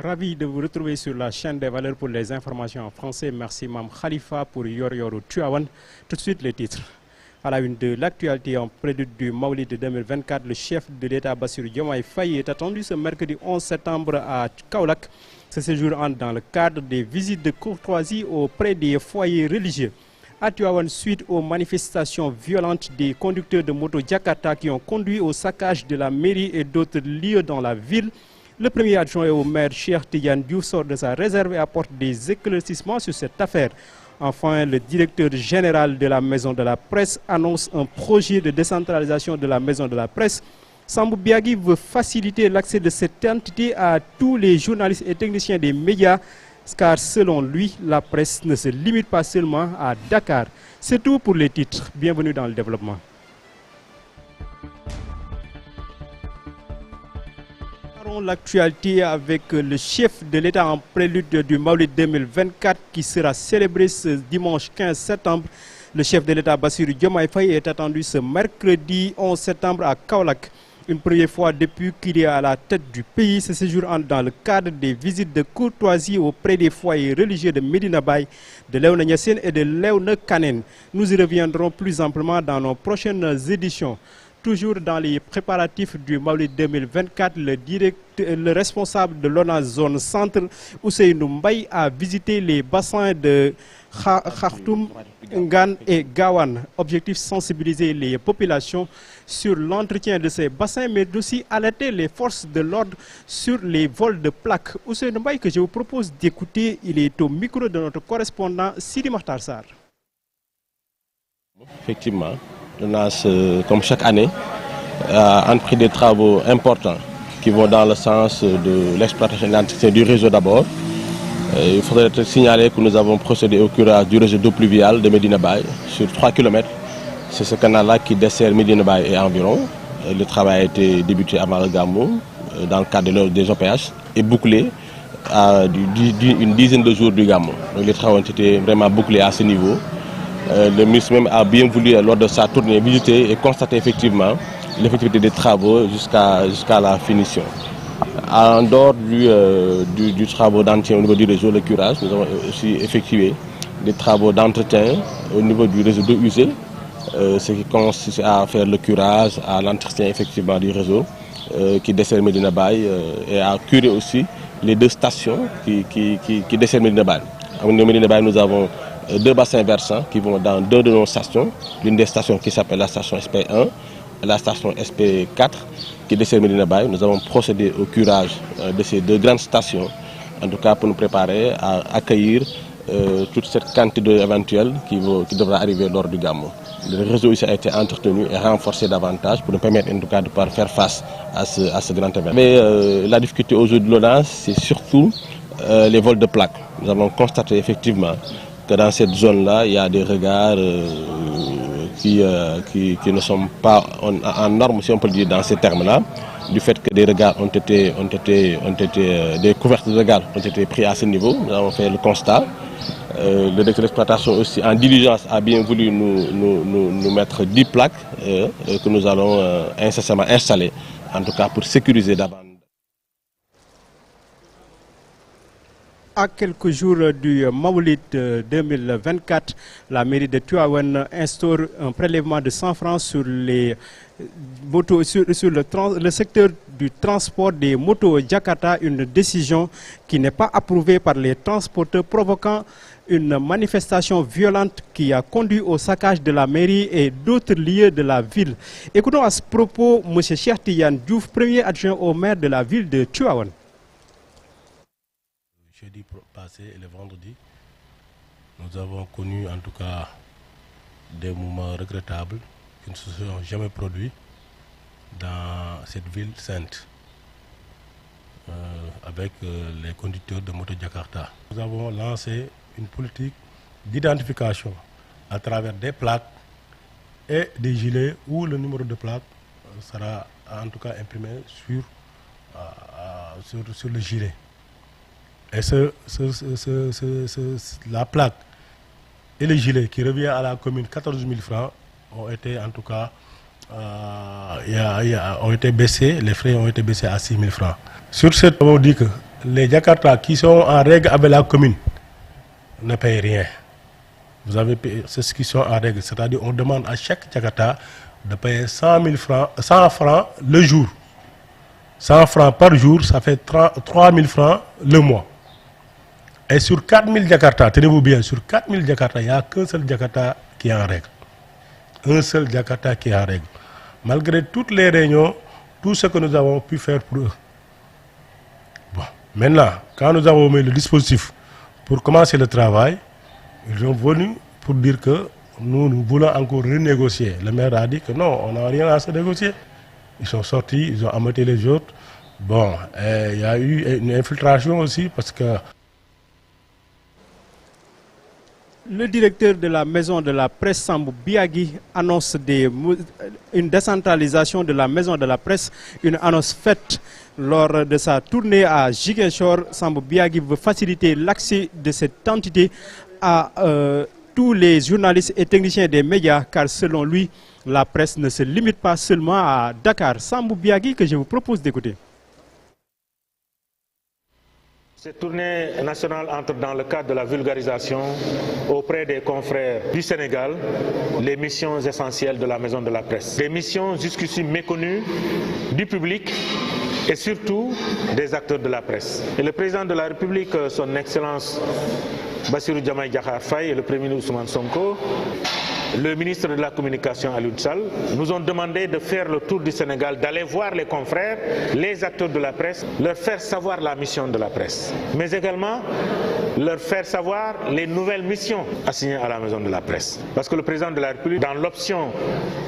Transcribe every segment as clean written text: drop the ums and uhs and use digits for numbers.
Ravi de vous retrouver sur la chaîne des valeurs pour les informations en français. Merci Mam Khalifa pour Yor Yoru Tuawan. Tout de suite les titres. À la une de l'actualité en prélude du Maulid de 2024, le chef de l'État Bassirou Diomaye Faye est attendu ce mercredi 11 septembre à Kaolack. Ce séjour entre dans le cadre des visites de courtoisie auprès des foyers religieux. À Tuawan, suite aux manifestations violentes des conducteurs de moto Jakarta qui ont conduit au saccage de la mairie et d'autres lieux dans la ville, le premier adjoint au maire Cheikh Tidiane Diouf sort de sa réserve et apporte des éclaircissements sur cette affaire. Enfin, le directeur général de la Maison de la Presse annonce un projet de décentralisation de la Maison de la Presse. Sambou Biagui veut faciliter l'accès de cette entité à tous les journalistes et techniciens des médias, car selon lui, la presse ne se limite pas seulement à Dakar. C'est tout pour les titres. Bienvenue dans le développement. L'actualité avec le chef de l'État en prélude du Maulid 2024 qui sera célébré ce dimanche 15 septembre. Le chef de l'État Bassirou Diomaye Faye est attendu ce mercredi 11 septembre à Kaolack. Une première fois depuis qu'il est à la tête du pays, ce séjour entre dans le cadre des visites de courtoisie auprès des foyers religieux de Medina Baye, de Léona Niassène et de Léona Kanen. Nous y reviendrons plus amplement dans nos prochaines éditions. Toujours dans les préparatifs du Maulid 2024, le responsable de l'ONA Zone Centre, Ousseynou Mbaye, a visité les bassins de Khartoum, Ngan et Gawan. Objectif sensibiliser les populations sur l'entretien de ces bassins, mais aussi alerter les forces de l'ordre sur les vols de plaques. Ousseynou Mbaye, que je vous propose d'écouter, il est au micro de notre correspondant Sidi Makhtar Sarr. Effectivement. l'ONAS, comme chaque année, a entrepris des travaux importants qui vont dans le sens de l'exploitation et de l'entretien du réseau d'abord. Il faudrait signaler que nous avons procédé au curage du réseau d'eau pluviale de Medina Baye sur 3 km. C'est ce canal-là qui dessert Medina Baye et environ. Le travail a été débuté avant le Gamou, dans le cadre des OPH, et bouclé à une dizaine de jours du Gamou. Donc les travaux ont été vraiment bouclés à ce niveau. Le ministre même a bien voulu, lors de sa tournée, visiter et constater effectivement l'effectivité des travaux jusqu'à la finition. En dehors du travaux d'entretien au niveau du réseau, le curage, nous avons aussi effectué des travaux d'entretien au niveau du réseau d'eau usée, ce qui consiste à faire le curage, à l'entretien effectivement du réseau qui dessert Medina Baye et à curer aussi les 2 stations qui desservent Medina Baye. À Medina Baye, nous avons 2 bassins versants qui vont dans 2 de nos stations. L'une des stations qui s'appelle la station SP1 et la station SP4 qui dessert Medina Baye. Nous avons procédé au curage de ces 2 grandes stations, en tout cas pour nous préparer à accueillir toute cette quantité d'eau éventuelle qui devra arriver lors du Gamou. Le réseau ici a été entretenu et renforcé davantage pour nous permettre en tout cas de pouvoir faire face à ce grand événement. Mais la difficulté aujourd'hui de l'ONAS, c'est surtout les vols de plaques. Nous avons constaté effectivement que dans cette zone-là, il y a des regards qui ne sont pas en norme, si on peut le dire dans ces termes-là, du fait que des regards des couvertures de regards ont été pris à ce niveau. Nous avons fait le constat. Le directeur d'exploitation aussi, en diligence, a bien voulu nous mettre 10 plaques que nous allons incessamment installer, en tout cas pour sécuriser davantage. À quelques jours du Maulid 2024, la mairie de Tuawan instaure un prélèvement de 100 francs sur les motos, sur le secteur du transport des motos Jakarta, une décision qui n'est pas approuvée par les transporteurs, provoquant une manifestation violente qui a conduit au saccage de la mairie et d'autres lieux de la ville. Écoutons à ce propos M. Cheikh Tidiane Diouf, premier adjoint au maire de la ville de Tuawan. Jeudi passé et le vendredi, nous avons connu en tout cas des moments regrettables qui ne se sont jamais produits dans cette ville sainte avec les conducteurs de moto Jakarta. Nous avons lancé une politique d'identification à travers des plaques et des gilets où le numéro de plaque sera en tout cas imprimé sur le gilet. Et la plaque et le gilet qui revient à la commune 14 000 francs ont été en tout cas ont été baissés, les frais ont été baissés à 6 000 francs. Sur cette, on dit que les Jakarta qui sont en règle avec la commune ne payent rien. Vous avez payé, c'est ce qui sont en règle. C'est-à-dire on demande à chaque Jakarta de payer 100 francs le jour. 100 francs par jour, ça fait 3 000 francs le mois. Et sur 4 000 Jakarta, tenez-vous bien, sur 4 000 Jakarta, il n'y a qu'un seul Jakarta qui est en règle. Un seul Jakarta qui est en règle. Malgré toutes les réunions, tout ce que nous avons pu faire pour eux. Bon. Maintenant, quand nous avons mis le dispositif pour commencer le travail, ils sont venus pour dire que nous voulons encore renégocier. Le maire a dit que non, on n'a rien à se négocier. Ils sont sortis, ils ont ameuté les autres. Bon, il y a eu une infiltration aussi parce que... Le directeur de la maison de la presse, Sambou Biagui, annonce une décentralisation de la maison de la presse, une annonce faite lors de sa tournée à Ziguinchor. Sambou Biagui veut faciliter l'accès de cette entité à tous les journalistes et techniciens des médias, car selon lui, la presse ne se limite pas seulement à Dakar. Sambou Biagui, que je vous propose d'écouter. Cette tournée nationale entre dans le cadre de la vulgarisation auprès des confrères du Sénégal, les missions essentielles de la maison de la presse. Des missions jusqu'ici méconnues du public et surtout des acteurs de la presse. Et le président de la République, son Excellence Bassirou Diomaye Diakhar Faye et le Premier ministre Ousmane Sonko, le ministre de la Communication Aliou Sall, nous ont demandé de faire le tour du Sénégal, d'aller voir les confrères, les acteurs de la presse, leur faire savoir la mission de la presse, mais également leur faire savoir les nouvelles missions assignées à la maison de la presse. Parce que le président de la République, dans l'option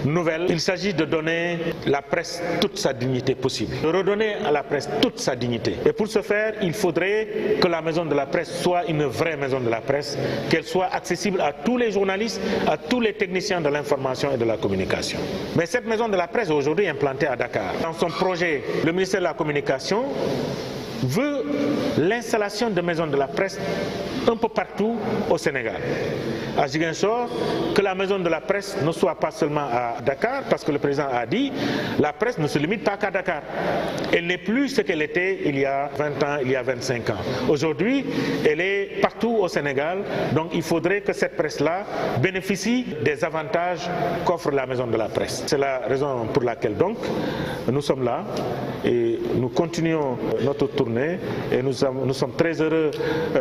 nouvelle, il s'agit de donner à la presse toute sa dignité possible, de redonner à la presse toute sa dignité. Et pour ce faire, il faudrait que la maison de la presse soit une vraie maison de la presse, qu'elle soit accessible à tous les journalistes, à tous les techniciens de l'information et de la communication. Mais cette maison de la presse aujourd'hui implantée à Dakar, dans son projet, le ministère de la Communication veut l'installation de maisons de la presse un peu partout au Sénégal. À Ziguinchor, que la maison de la presse ne soit pas seulement à Dakar, parce que le président a dit la presse ne se limite pas qu'à Dakar. Elle n'est plus ce qu'elle était il y a 20 ans, il y a 25 ans. Aujourd'hui, elle est partout au Sénégal, donc il faudrait que cette presse-là bénéficie des avantages qu'offre la maison de la presse. C'est la raison pour laquelle donc nous sommes là et nous continuons notre tournée et nous sommes très heureux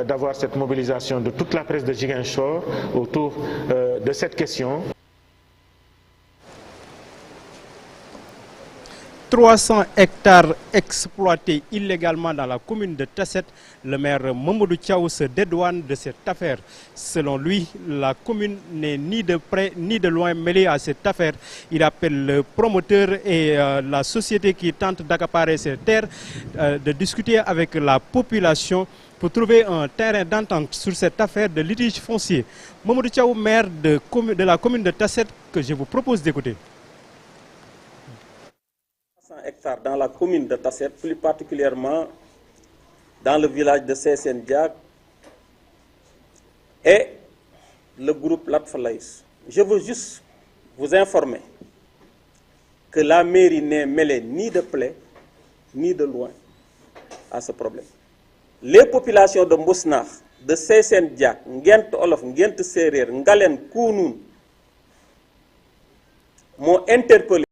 d'avoir cette mobilisation de toute la presse de Ziguinchor autour de cette question. 300 hectares exploités illégalement dans la commune de Tasset. Le maire Mamadou Thiaw se dédouane de cette affaire. Selon lui, la commune n'est ni de près ni de loin mêlée à cette affaire. Il appelle le promoteur et la société qui tente d'accaparer ces terres de discuter avec la population pour trouver un terrain d'entente sur cette affaire de litige foncier. Mamadou Thiaw, maire de la commune de Tasset, que je vous propose d'écouter. Hectares dans la commune de Tasset, plus particulièrement dans le village de Seysen-Diag et le groupe Latfalaïs. Je veux juste vous informer que la mairie n'est mêlée ni de près ni de loin à ce problème. Les populations de Mousnakh, de Seysen-Diag, Ngent Olof, Ngent Serer, Ngalen, Kounoun m'ont interpellé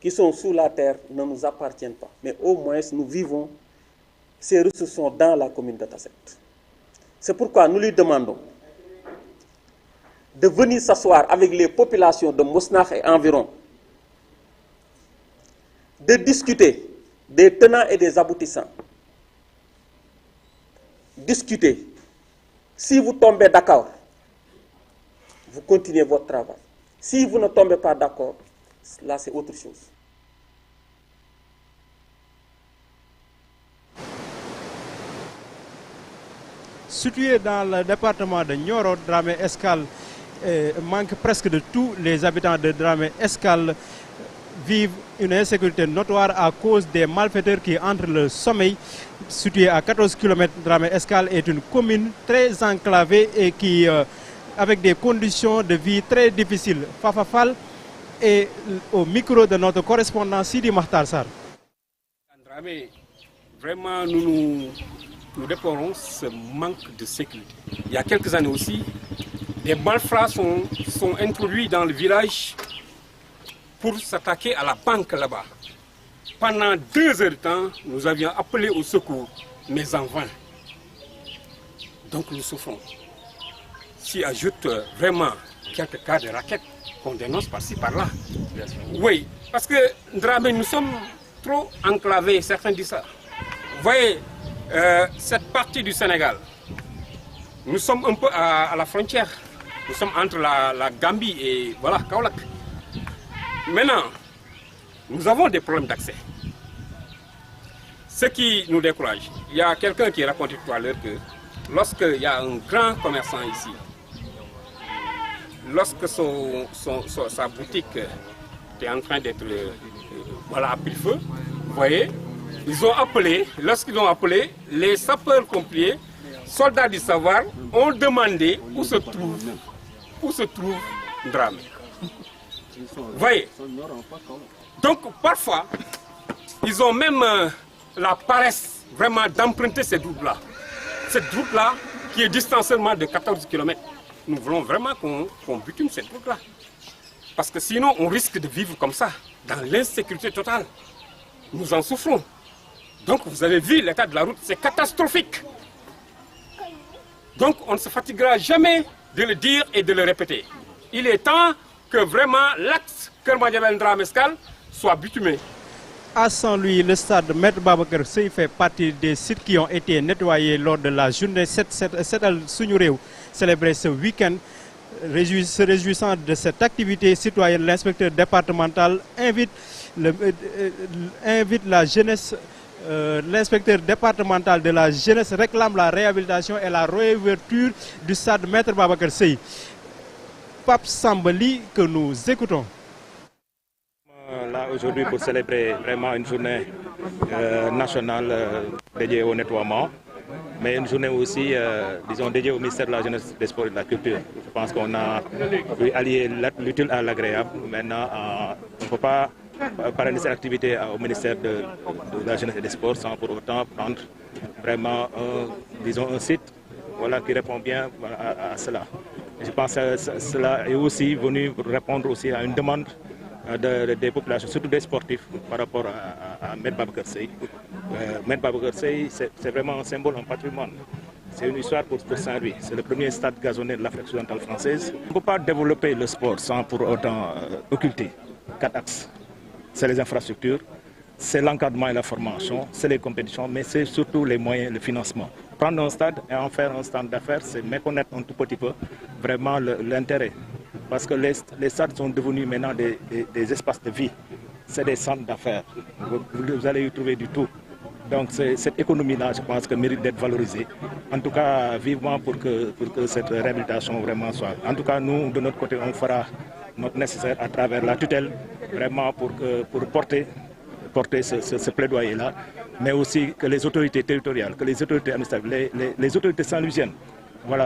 qui sont sous la terre ne nous appartiennent pas. Mais au moins, nous vivons, ces ressources sont dans la commune de Tasset. C'est pourquoi nous lui demandons de venir s'asseoir avec les populations de Mousnakh et environ, de discuter des tenants et des aboutissants. Discuter. Si vous tombez d'accord, vous continuez votre travail. Si vous ne tombez pas d'accord, là, c'est autre chose. Situé dans le département de Nioro, Dramé Escale manque presque de tous les habitants de Dramé Escale. vivent une insécurité notoire à cause des malfaiteurs qui entrent le sommeil. Situé à 14 km de Dramé-Escale, est une commune très enclavée et qui, avec des conditions de vie très difficiles. Fafa Fall est au micro de notre correspondant Sidi Makhtar Sarr. Vraiment, nous déplorons ce manque de sécurité. Il y a quelques années aussi, des malfrats sont introduits dans le village pour s'attaquer à la banque là-bas. Pendant 2 heures de temps, nous avions appelé au secours, mais en vain. Donc nous souffrons. S'y ajoute vraiment quelques cas de raquettes qu'on dénonce par-ci, par-là. Oui, parce que Dramé, nous sommes trop enclavés, certains disent ça. Vous voyez, cette partie du Sénégal, nous sommes un peu à la frontière. Nous sommes entre la Gambie et voilà, Kaolack. Maintenant, nous avons des problèmes d'accès. Ce qui nous décourage, il y a quelqu'un qui racontait tout à l'heure que lorsqu'il y a un grand commerçant ici, lorsque sa boutique est en train d'être à pile-feu, vous voyez, lorsqu'ils ont appelé, les sapeurs-pompiers, soldats du savoir, ont demandé où se trouve Dramé. Vous voyez. Donc parfois, ils ont même la paresse vraiment d'emprunter cette route-là. Cette route-là qui est distante seulement de 14 km. Nous voulons vraiment qu'on bitume cette route-là. Parce que sinon, on risque de vivre comme ça, dans l'insécurité totale. Nous en souffrons. Donc vous avez vu l'état de la route, c'est catastrophique. Donc on ne se fatiguera jamais de le dire et de le répéter. Il est temps que vraiment l'axe Kermadiabel-Dramé-Escale soit bitumé. À Saint-Louis, le stade Maître Babacar Seye fait partie des sites qui ont été nettoyés lors de la journée Setal Suñu Réew célébrée ce week-end. Se réjouissant de cette activité citoyenne, l'inspecteur départemental invite la jeunesse. L'inspecteur départemental de la jeunesse réclame la réhabilitation et la réouverture du stade Maître Babacar Seye. Pape Sambali, que nous écoutons. Là aujourd'hui pour célébrer vraiment une journée nationale dédiée au nettoiement, mais une journée aussi, disons, dédiée au ministère de la Jeunesse, des Sports et de la Culture. Je pense qu'on a pu allier l'utile à l'agréable. Maintenant, on ne peut pas parrainer cette activité au ministère de la Jeunesse et des Sports sans pour autant prendre vraiment, disons, un site qui répond bien à cela. Je pense que cela est aussi venu répondre aussi à une demande des populations, surtout des sportifs, par rapport à Maître Babacar Seye. Maître Babacar Seye, c'est vraiment un symbole, un patrimoine. C'est une histoire pour Saint-Louis. C'est le premier stade gazonné de l'Afrique occidentale française. On ne peut pas développer le sport sans pour autant occulter 4 axes. C'est les infrastructures, c'est l'encadrement et la formation, c'est les compétitions, mais c'est surtout les moyens, le financement. Prendre un stade et en faire un stade d'affaires, c'est méconnaître un tout petit peu vraiment l'intérêt. Parce que les stades sont devenus maintenant des espaces de vie. C'est des centres d'affaires. Vous allez y trouver du tout. Donc cette économie-là, je pense que mérite d'être valorisée. En tout cas, vivement pour que cette réhabilitation vraiment soit. En tout cas, nous, de notre côté, on fera notre nécessaire à travers la tutelle, vraiment pour porter ce plaidoyer-là, mais aussi que les autorités territoriales, que les autorités administratives, les autorités saint-louisiennes,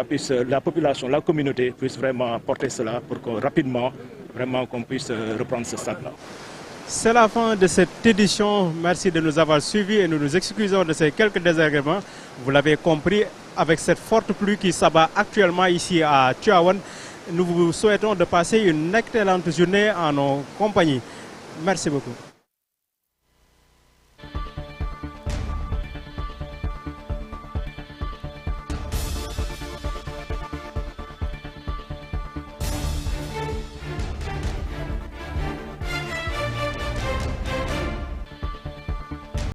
puissent, la population, la communauté puisse vraiment porter cela pour que rapidement, vraiment qu'on puisse reprendre ce stade-là. C'est la fin de cette édition. Merci de nous avoir suivis et nous nous excusons de ces quelques désagréments. Vous l'avez compris, avec cette forte pluie qui s'abat actuellement ici à Tivaouane, nous vous souhaitons de passer une excellente journée en nos compagnies. Merci beaucoup.